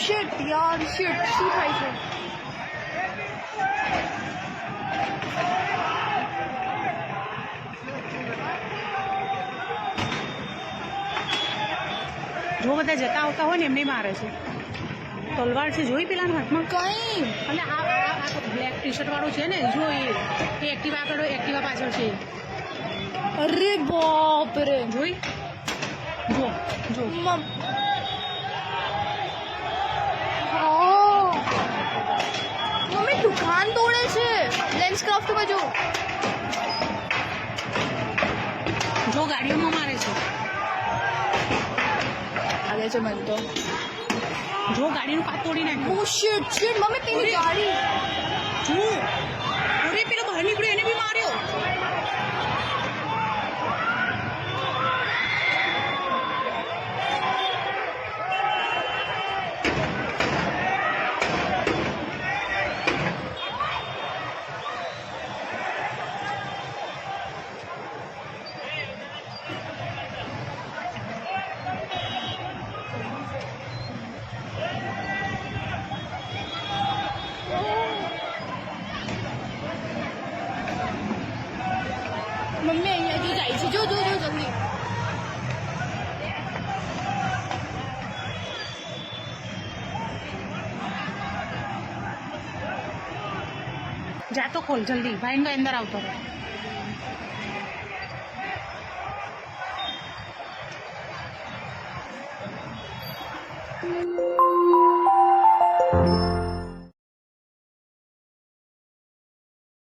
shit યાર shit શું થાય છે જો બધા જતા આવતા હોય ને એમને મારે છે તલવાર છે જોઈ પેલાના હાથમાં કઈ અને આ બ્લેક ટી શર્ટ વાળો છે ને જો એ એક્ટિવા આગળ એક્ટિવા પાછળ છે અરે બાપ રે જોઈ જો જો મમ્મી દુકાન તોડે છે લેન્સ ક્રાફ્ટમાં જો જો ગાડીઓમાં મારે છે આવે છે મને તો જો ગાડીનું કાચ તોડી નાખ્યું ઓ શિટ શિટ મમ્મી પેલી ગાડી જો અરે પેલો બહાર નીકળ્યો એને બી માર્યો મમ્મી અહીંયાથી જાય છે જો જો જો જલ્દી જાતો ખોલ જલ્દી ભાઈને તો અંદર આવતો રહે